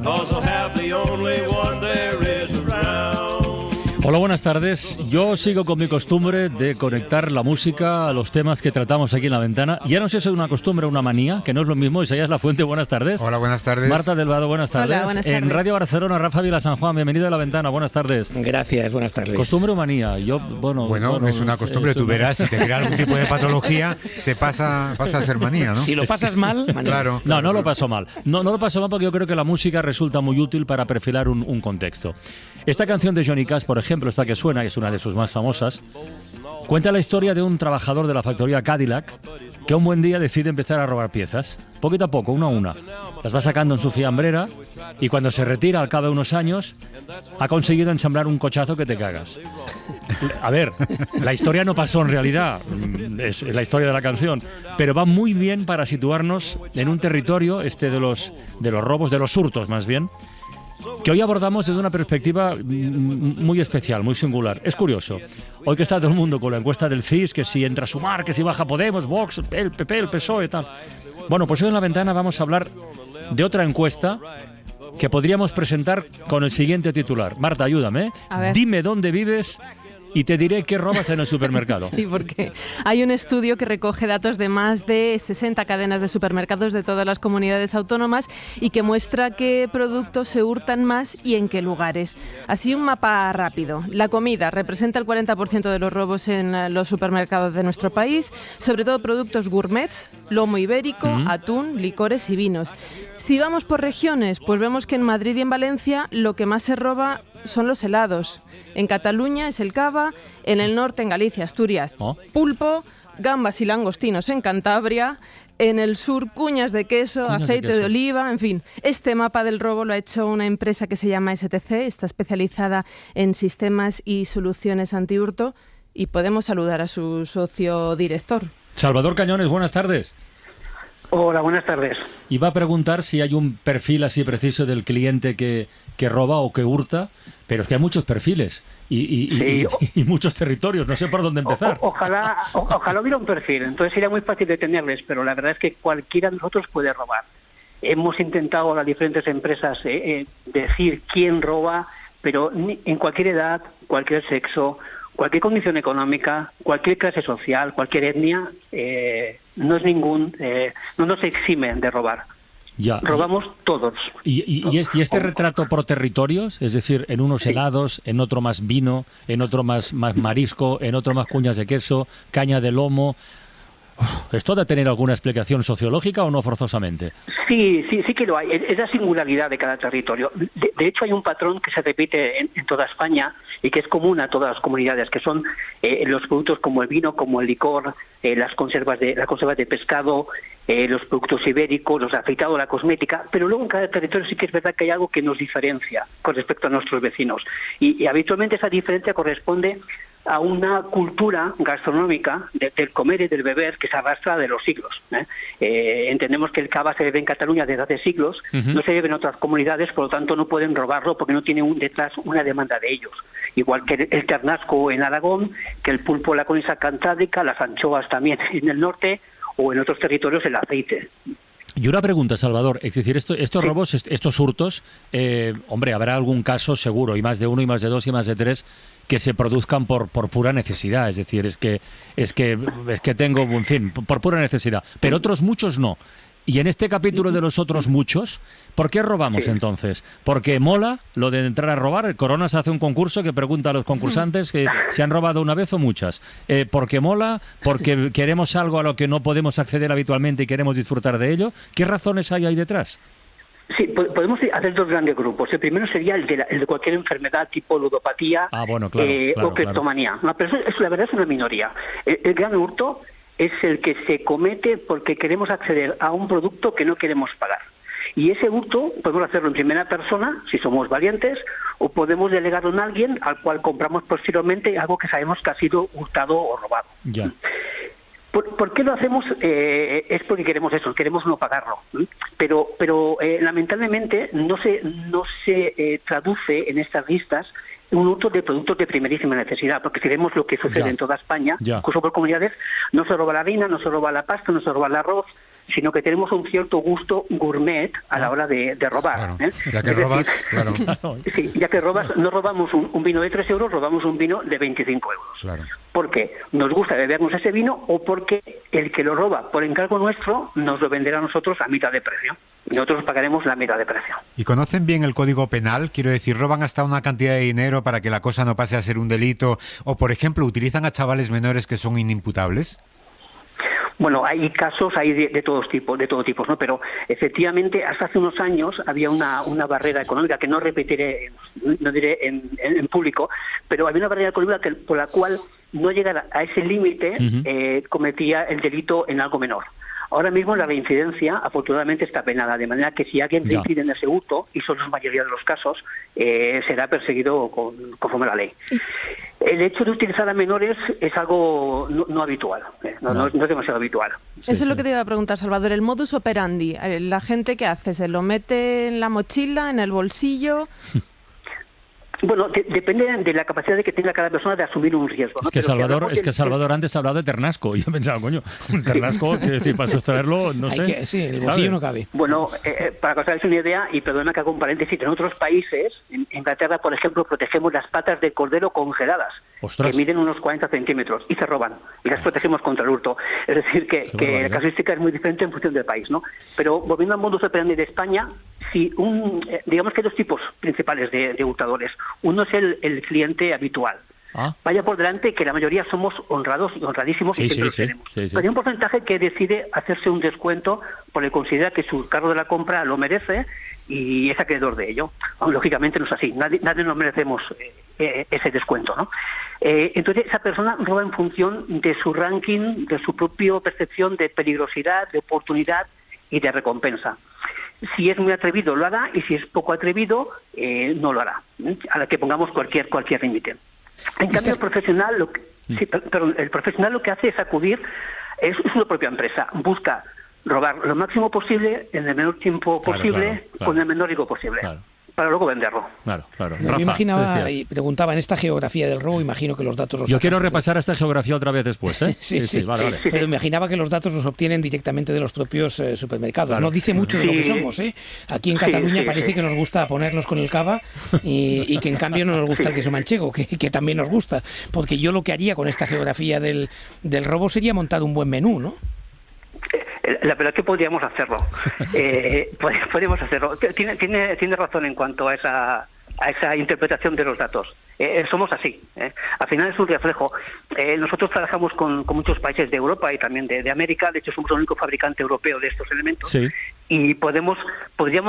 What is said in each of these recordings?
'cause I'll have the only one there is around. Hola, buenas tardes. Yo sigo con mi costumbre de conectar la música a los temas que tratamos aquí en La Ventana. Ya no sé si es una costumbre o una manía, que no es lo mismo. Isaías Lafuente, buenas tardes. Hola, buenas tardes. Marta del Vado, buenas tardes. Hola, buenas tardes. En Radio Barcelona, Rafa Vila San Juan, bienvenido a La Ventana, buenas tardes. Gracias, buenas tardes. ¿Costumbre o manía? Bueno, es una costumbre, tú verás, si te crea algún tipo de patología, pasa a ser manía, ¿no? Si lo pasas mal, manía. Claro. No lo paso mal. No lo paso mal porque yo creo que la música resulta muy útil para perfilar un contexto. Esta canción de Johnny Cash, por ejemplo, esta que suena, que es una de sus más famosas, cuenta la historia de un trabajador de la factoría Cadillac que un buen día decide empezar a robar piezas, poquito a poco, una a una. Las va sacando en su fiambrera y cuando se retira al cabo de unos años ha conseguido ensamblar un cochazo que te cagas. A ver, la historia no pasó en realidad, es la historia de la canción, pero va muy bien para situarnos en un territorio, de los robos, de los hurtos más bien, que hoy abordamos desde una perspectiva muy especial, muy singular. Es curioso, hoy que está todo el mundo con la encuesta del CIS, que si entra Sumar, que si baja Podemos, Vox, el PP, el PSOE y tal. Bueno, pues hoy en La Ventana vamos a hablar de otra encuesta que podríamos presentar con el siguiente titular. Marta, ayúdame. A ver. Dime dónde vives y te diré qué robas en el supermercado. Sí, porque hay un estudio que recoge datos de más de 60 cadenas de supermercados de todas las comunidades autónomas y que muestra qué productos se hurtan más y en qué lugares. Así, un mapa rápido. La comida representa el 40% de los robos en los supermercados de nuestro país, sobre todo productos gourmets, lomo ibérico, atún, licores y vinos. Si vamos por regiones, pues vemos que en Madrid y en Valencia lo que más se roba son los helados. En Cataluña es el cava, en el norte, en Galicia, Asturias, pulpo, gambas y langostinos en Cantabria, en el sur cuñas de queso, aceite de oliva, en fin. Este mapa del robo lo ha hecho una empresa que se llama STC, está especializada en sistemas y soluciones antihurto, y podemos saludar a su socio director. Salvador Cañones, buenas tardes. Hola, buenas tardes. Iba a preguntar si hay un perfil así preciso del cliente que roba o que hurta, pero es que hay muchos perfiles y muchos territorios, no sé por dónde empezar. Ojalá hubiera un perfil, entonces sería muy fácil detenerles, pero la verdad es que cualquiera de nosotros puede robar. Hemos intentado a las diferentes empresas decir quién roba, pero en cualquier edad, cualquier sexo, cualquier condición económica, cualquier clase social, cualquier etnia, no nos eximen de robar. Ya. Robamos todos. ¿Y este retrato por territorios? Es decir, en unos helados, en otro más vino, en otro más marisco, en otro más cuñas de queso, caña de lomo. ¿Esto debe tener alguna explicación sociológica o no forzosamente? Sí que lo hay. Es la singularidad de cada territorio. De hecho, hay un patrón que se repite en toda España y que es común a todas las comunidades, que son los productos como el vino, como el licor, las conservas de pescado, los productos ibéricos, los afeitados, la cosmética, pero luego en cada territorio sí que es verdad que hay algo que nos diferencia con respecto a nuestros vecinos. Y habitualmente esa diferencia corresponde a una cultura gastronómica del comer y del beber que se arrastra de los siglos. Entendemos que el cava se bebe en Cataluña desde hace siglos, no se bebe en otras comunidades, por lo tanto no pueden robarlo porque no tiene detrás una demanda de ellos. Igual que el ternasco en Aragón, que el pulpo en la cornisa cantábrica, las anchoas también en el norte, o en otros territorios el aceite. Y una pregunta, Salvador, es decir, estos robos, estos hurtos, hombre, habrá algún caso seguro, y más de uno, y más de dos, y más de tres, que se produzcan por pura necesidad, es decir, es que tengo, en fin, por pura necesidad, pero otros muchos no. Y en este capítulo de los otros muchos, ¿por qué robamos entonces? ¿Porque mola lo de entrar a robar? El Coronas hace un concurso que pregunta a los concursantes que si han robado una vez o muchas. ¿Porque mola? ¿Porque queremos algo a lo que no podemos acceder habitualmente y queremos disfrutar de ello? ¿Qué razones hay ahí detrás? Sí, podemos hacer dos grandes grupos. El primero sería el de cualquier enfermedad tipo ludopatía o cleptomanía. No, pero eso la verdad es una minoría. El gran hurto es el que se comete porque queremos acceder a un producto que no queremos pagar. Y ese hurto podemos hacerlo en primera persona, si somos valientes, o podemos delegarlo en alguien al cual compramos posteriormente algo que sabemos que ha sido hurtado o robado. Ya. ¿Por qué lo hacemos? Es porque queremos eso, queremos no pagarlo. Pero lamentablemente no se traduce en estas listas un hurto de productos de primerísima necesidad, porque si vemos lo que sucede en toda España, incluso por comunidades, no se roba la harina, no se roba la pasta, no se roba el arroz, sino que tenemos un cierto gusto gourmet a la hora de robar. Claro, ya que robas, claro. Sí, ya que robas, no robamos un vino de 3 euros, robamos un vino de 25 euros. Claro. Porque nos gusta bebernos ese vino o porque el que lo roba por encargo nuestro nos lo venderá a nosotros a mitad de precio. Nosotros pagaremos la mitad de precio. ¿Y conocen bien el Código Penal? Quiero decir, ¿roban hasta una cantidad de dinero para que la cosa no pase a ser un delito? O, por ejemplo, ¿utilizan a chavales menores que son inimputables? Bueno, hay casos hay de todos tipos, ¿no? Pero efectivamente hasta hace unos años había una barrera económica que no repetiré, no diré en público, pero había una barrera económica por la cual no llegar a ese límite cometía el delito en algo menor. Ahora mismo la reincidencia, afortunadamente, está penada, de manera que si alguien reincide en ese hurto, y son la mayoría de los casos, será perseguido conforme a la ley. El hecho de utilizar a menores es algo no habitual, no es demasiado habitual. Eso es lo que te iba a preguntar, Salvador. El modus operandi, ¿la gente qué hace? ¿Se lo mete en la mochila, en el bolsillo? Bueno, depende de la capacidad de que tenga cada persona de asumir un riesgo, ¿no? Es que Salvador antes ha hablado de ternasco y yo pensaba, coño, un ternasco, quiero decir, para sustraerlo, no sé. Sí, el bolsillo no cabe. Bueno, para que os hagáis una idea, y perdona que haga un paréntesis, en otros países, en Inglaterra, por ejemplo, protegemos las patas de cordero congeladas, ¡ostras!, que miden unos 40 centímetros y se roban, y las protegemos contra el hurto. Es decir, que la casuística es muy diferente en función del país, ¿no? Pero volviendo al modus operandi de España, si digamos que hay dos tipos principales de hurtadores. Uno es el cliente habitual. Vaya por delante que la mayoría somos honrados y honradísimos y siempre los tenemos. Pero hay un porcentaje que decide hacerse un descuento porque considera que su cargo de la compra lo merece y es acreedor de ello. Lógicamente no es así, nadie nos merecemos ese descuento, ¿no? Entonces esa persona roba en función de su ranking, de su propia percepción de peligrosidad, de oportunidad y de recompensa. Si es muy atrevido lo hará y si es poco atrevido no lo hará, a la que pongamos cualquier límite. En cambio el profesional lo que hace es acudir, es su propia empresa, busca robar lo máximo posible en el menor tiempo posible, con el menor riesgo posible. Para luego venderlo. Claro. Yo Rafa, imaginaba y preguntaba, en esta geografía del robo, imagino que los datos los Yo quiero sacamos repasar esta geografía otra vez después, ¿eh? Sí. Vale. Pero imaginaba que los datos los obtienen directamente de los propios supermercados. Claro. No dice mucho de lo que somos, ¿eh? Aquí en Cataluña parece que nos gusta ponernos con el cava y que en cambio no nos gusta el queso manchego, que también nos gusta. Porque yo lo que haría con esta geografía del robo sería montar un buen menú, ¿no? La verdad es que podríamos hacerlo. Podríamos hacerlo. Tiene razón en cuanto a esa interpretación de los datos. Somos así. Al final es un reflejo. Nosotros trabajamos con muchos países de Europa y también de América. De hecho, somos el único fabricante europeo de estos elementos. Sí. Y podríamos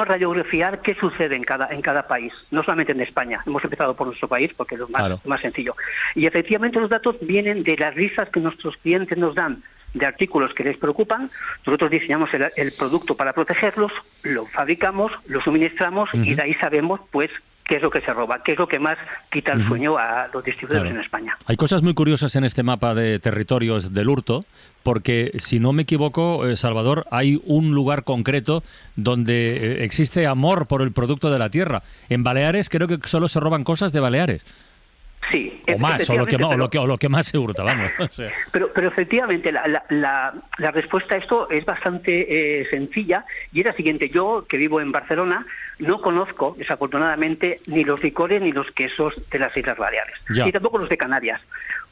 radiografiar qué sucede en cada país, no solamente en España. Hemos empezado por nuestro país porque es lo más sencillo. Y efectivamente los datos vienen de las listas que nuestros clientes nos dan de artículos que les preocupan. Nosotros diseñamos el producto para protegerlos, lo fabricamos, lo suministramos y de ahí sabemos pues qué es lo que se roba, qué es lo que más quita el sueño a los distribuidores en España. Hay cosas muy curiosas en este mapa de territorios del hurto, porque si no me equivoco, Salvador, hay un lugar concreto donde existe amor por el producto de la tierra. En Baleares creo que solo se roban cosas de Baleares. Sí, o más, o lo que más se hurta, vamos. O sea. Pero efectivamente la respuesta a esto es bastante sencilla y es la siguiente. Yo, que vivo en Barcelona, no conozco, desafortunadamente, ni los licores ni los quesos de las Islas Baleares, ni tampoco los de Canarias.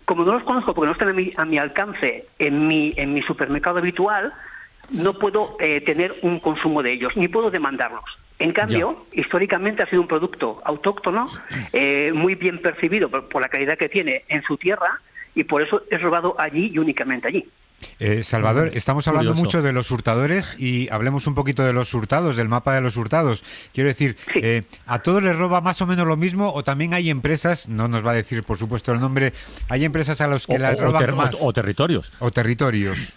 Como no los conozco porque no están a mi alcance en mi supermercado habitual, no puedo tener un consumo de ellos, ni puedo demandarlos. En cambio, históricamente ha sido un producto autóctono, muy bien percibido por la calidad que tiene en su tierra, y por eso es robado allí y únicamente allí. Salvador, estamos hablando mucho de los hurtadores y hablemos un poquito de los hurtados, del mapa de los hurtados. Quiero decir, ¿a todos les roba más o menos lo mismo o también hay empresas, no nos va a decir por supuesto el nombre, hay empresas a los que les roban más? O territorios. O territorios.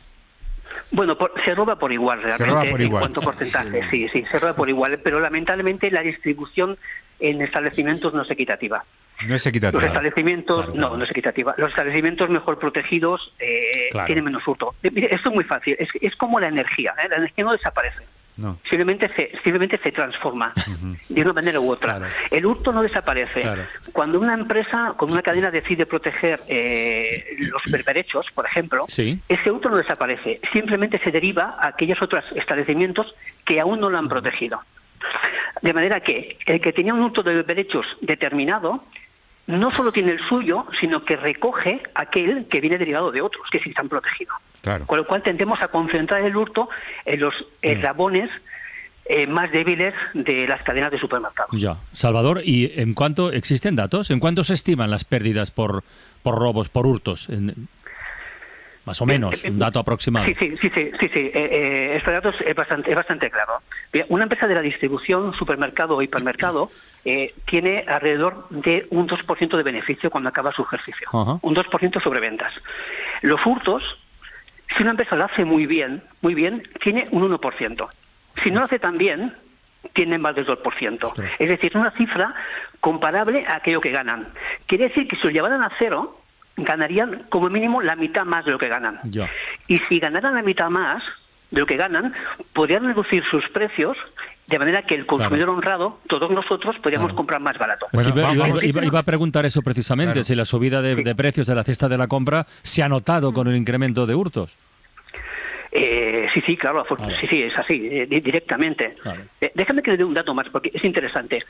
Bueno, se roba por igual realmente. Se roba por igual. En cuanto a porcentaje, sí, se roba por igual, pero lamentablemente la distribución en establecimientos no es equitativa. No es equitativa. Los establecimientos, no es equitativa. Los establecimientos mejor protegidos tienen menos hurto. Esto es muy fácil, es como la energía no desaparece. No. Simplemente se transforma de una manera u otra. Claro. El hurto no desaparece. Claro. Cuando una empresa, con una cadena decide proteger los berberechos, por ejemplo, Sí. ese hurto no desaparece. Simplemente se deriva a aquellos otros establecimientos que aún no lo han protegido. De manera que el que tenía un hurto de berberechos determinado no solo tiene el suyo, sino que recoge aquel que viene derivado de otros, que sí están protegidos. Claro. Con lo cual tendemos a concentrar el hurto en los eslabones más débiles de las cadenas de supermercados. Ya. Salvador, ¿y en cuánto existen datos? ¿En cuánto se estiman las pérdidas por robos, por hurtos? Más o menos, un dato aproximado. Sí. Este dato es bastante claro. Bien, una empresa de la distribución, supermercado o hipermercado, tiene alrededor de un 2% de beneficio cuando acaba su ejercicio. Ajá. Un 2% sobre ventas. Los hurtos, si una empresa lo hace muy bien, tiene un 1%. Si no lo hace tan bien, tienen más del 2%. Ostras. Es decir, es una cifra comparable a aquello que ganan. Quiere decir que si lo llevaran a cero, ganarían como mínimo la mitad más de lo que ganan. Ya. Y si ganaran la mitad más de lo que ganan, podrían reducir sus precios de manera que el consumidor honrado, todos nosotros, podríamos comprar más barato. Es que Bueno, iba a preguntar eso precisamente, Claro. si la subida de precios de la cesta de la compra se ha notado con el incremento de hurtos. Sí, claro, sí, es así, directamente. Claro. Déjame que le dé un dato más, porque es interesante.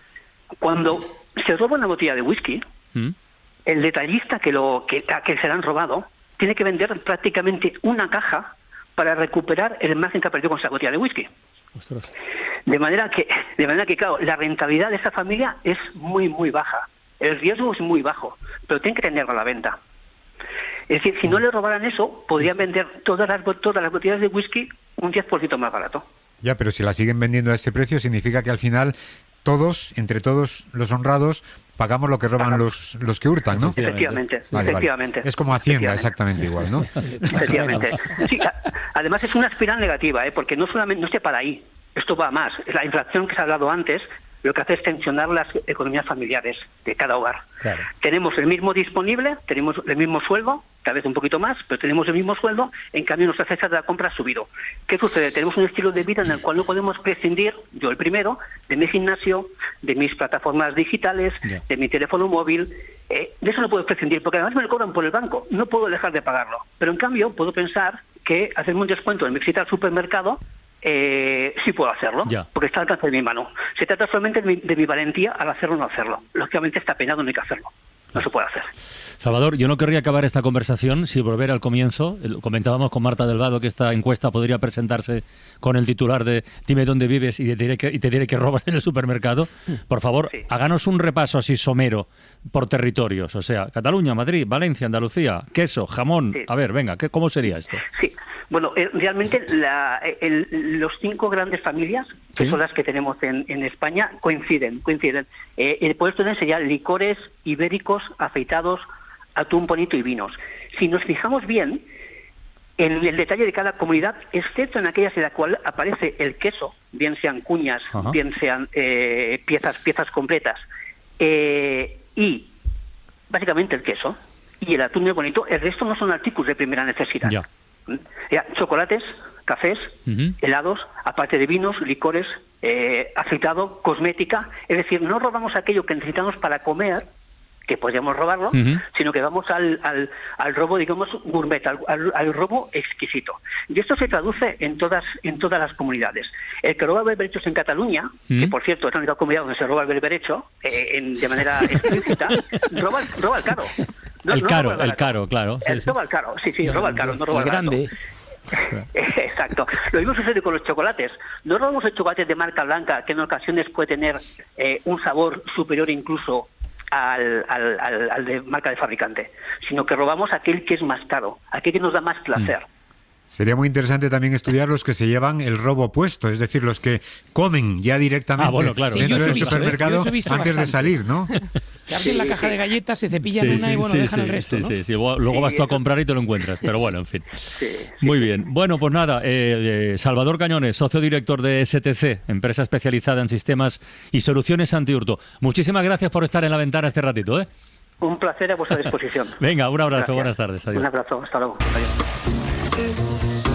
Cuando se roba una botella de whisky, ¿Mm? el detallista a que se la han robado tiene que vender prácticamente una caja para recuperar el margen que ha perdido con esa botella de whisky. Ostras. De manera que, claro, la rentabilidad de esa familia es muy, muy baja. El riesgo es muy bajo, pero tienen que tenerlo a la venta. Es decir, si no le robaran eso, podrían vender todas las botellas de whisky un 10% más barato. Ya, pero si la siguen vendiendo a ese precio, significa que al final entre todos los honrados, pagamos lo que roban los que hurtan, ¿no? Efectivamente, Vale. efectivamente. Es como Hacienda, exactamente igual, ¿no? Efectivamente. Sí, además es una espiral negativa, porque no se para ahí, esto va a más. La inflación que se ha hablado antes lo que hace es tensionar las economías familiares de cada hogar. Claro. Tenemos el mismo disponible, tenemos el mismo sueldo, tal vez un poquito más, pero tenemos el mismo sueldo, en cambio nuestra cesta de la compra ha subido. ¿Qué sucede? Tenemos un estilo de vida en el cual no podemos prescindir, yo el primero, de mi gimnasio, de mis plataformas digitales, Yeah. de mi teléfono móvil. De eso no puedo prescindir, porque además me lo cobran por el banco, no puedo dejar de pagarlo. Pero en cambio puedo pensar que hacerme un descuento en mi visita al supermercado, sí puedo hacerlo, Ya. porque está al alcance de mi mano. Se trata solamente de mi valentía al hacerlo o no hacerlo. Lógicamente está penado, no hay que hacerlo. No se puede hacer. Salvador, yo no querría acabar esta conversación sin volver al comienzo. Comentábamos con Marta Delvado que esta encuesta podría presentarse con el titular de Dime dónde vives y te diré que robas en el supermercado. Por favor, Sí. háganos un repaso así somero por territorios. O sea, Cataluña, Madrid, Valencia, Andalucía, queso, jamón. Sí. A ver, venga, ¿cómo sería esto? Sí, bueno, realmente los 5 grandes familias, que Sí. son las que tenemos en España, coinciden. El puesto sería licores, ibéricos, afeitados, atún bonito y vinos. Si nos fijamos bien en el detalle de cada comunidad, excepto en aquellas en la cual aparece el queso, bien sean cuñas, Ajá. bien sean piezas completas, y básicamente el queso y el atún muy bonito, el resto no son artículos de primera necesidad. Ya. Chocolates, cafés, Ujú. helados, aparte de vinos, licores, afeitado, cosmética. Es decir, no robamos aquello que necesitamos para comer, que podríamos robarlo, Ujú. sino que vamos al robo, digamos, gourmet, al robo exquisito. Y esto se traduce en todas las comunidades. El que roba berberechos en Cataluña, que por cierto es la única comunidad donde se roba el berberecho de manera explícita, roba el caro. No el roba barato. caro, claro. Sí, sí. Roba el caro, sí, roba el caro, no roba el barato. grande. Exacto. Lo mismo sucede con los chocolates. No robamos el chocolate de marca blanca, que en ocasiones puede tener un sabor superior incluso al de marca de fabricante, sino que robamos aquel que es más caro, aquel que nos da más placer. Sería muy interesante también estudiar los que se llevan el robo opuesto, es decir, los que comen ya directamente bueno, claro. Sí, dentro yo os he del visto, supermercado yo os he visto antes de bastante. salir, ¿no? Que abren la caja de galletas, se cepillan Sí, una y bueno, dejan el sí, resto, sí, ¿no? sí, sí. Luego vas tú a comprar y te lo encuentras, pero bueno, en fin. Sí. Muy bien. Bueno, pues nada, Salvador Cañones, socio director de STC, empresa especializada en sistemas y soluciones anti-hurto. Muchísimas gracias por estar en la ventana este ratito, ¿eh? Un placer a vuestra disposición. Venga, un abrazo, Gracias. buenas tardes, adiós. Un abrazo, hasta luego. Adiós.